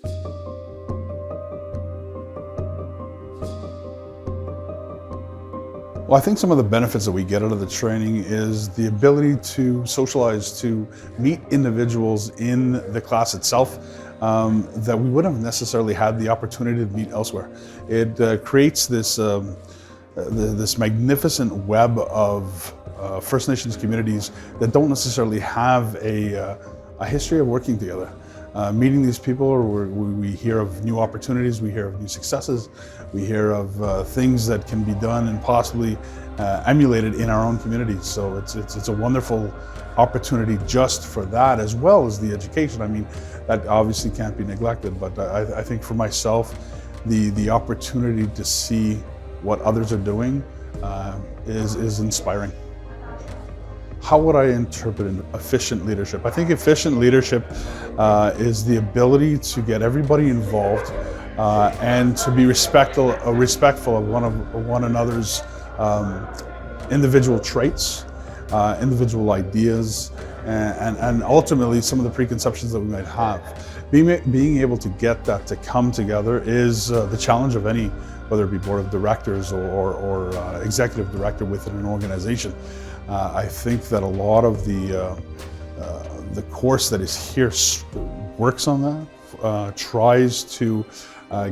Well, I think some of the benefits that we get out of the training is the ability to socialize, to meet individuals in the class itself that we wouldn't have necessarily had the opportunity to meet elsewhere. It creates this magnificent web of First Nations communities that don't necessarily have a history of working together. Meeting these people, we hear of new opportunities, we hear of new successes, we hear of things that can be done and possibly emulated in our own communities. So it's a wonderful opportunity just for that, as well as the education. I mean, that obviously can't be neglected, but I think for myself, the opportunity to see what others are doing is inspiring. How would I interpret efficient leadership? I think efficient leadership is the ability to get everybody involved and to be respectful of one another's individual traits, individual ideas, and ultimately some of the preconceptions that we might have. Being able to get that to come together is the challenge of any, whether it be board of directors or executive director within an organization. I think that a lot of the course that is here works on that, tries to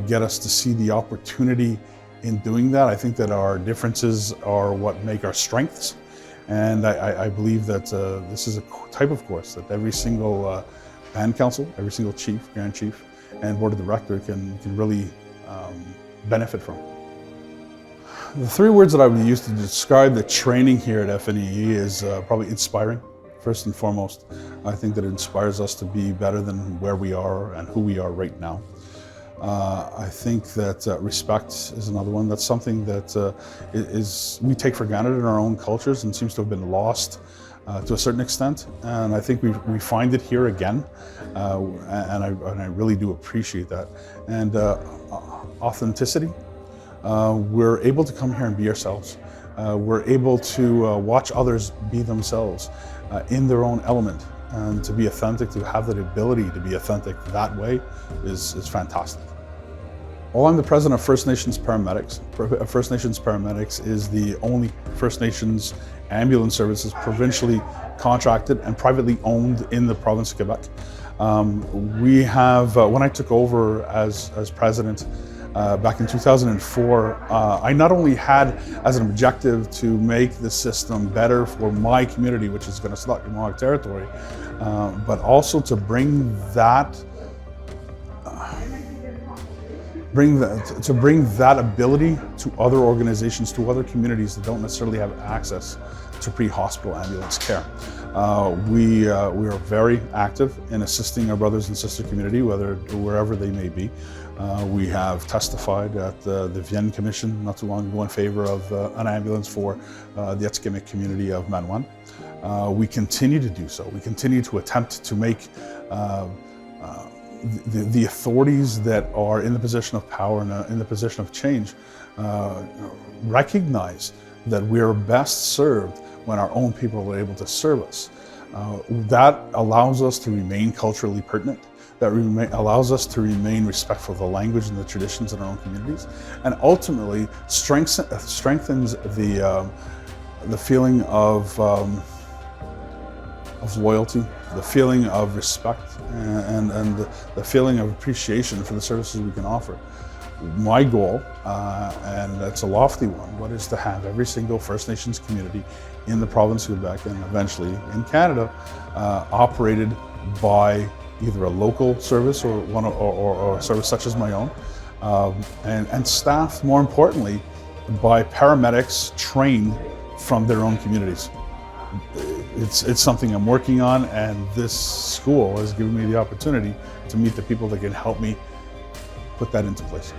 get us to see the opportunity in doing that. I think that our differences are what make our strengths, and I believe that this is a type of course that every single band council, every single chief, grand chief, and board of director can really benefit from. The three words that I would use to describe the training here at FNEE is probably inspiring, first and foremost. I think that it inspires us to be better than where we are and who we are right now. I think that respect is another one. That's something that we take for granted in our own cultures and seems to have been lost to a certain extent. And I think we find it here again, and I really do appreciate that. And authenticity. We're able to come here and be ourselves. We're able to watch others be themselves in their own element, and to be authentic, to have that ability to be authentic that way is fantastic. Well, I'm the president of First Nations Paramedics. First Nations Paramedics is the only First Nations ambulance services provincially contracted and privately owned in the province of Quebec. We have, when I took over as president, back in 2004, I not only had as an objective to make the system better for my community, which is Ganaslock territory, but also to bring that ability to other organizations, to other communities that don't necessarily have access to pre-hospital ambulance care. We are very active in assisting our brothers and sister community, wherever they may be. We have testified at the Vienne Commission not too long ago in favor of an ambulance for the Atikamekw community of Manwan. We continue to do so. We continue to attempt to make the authorities that are in the position of power and in the position of change recognize that we are best served when our own people are able to serve us. That allows us to remain culturally pertinent. That allows us to remain respectful of the language and the traditions in our own communities, and ultimately strengthens the feeling of loyalty, the feeling of respect, and the feeling of appreciation for the services we can offer. My goal, and it's a lofty one, is to have every single First Nations community in the province of Quebec and eventually in Canada operated by either a local service or a service such as my own, and staffed, more importantly, by paramedics trained from their own communities. It's something I'm working on, and this school has given me the opportunity to meet the people that can help me put that into place.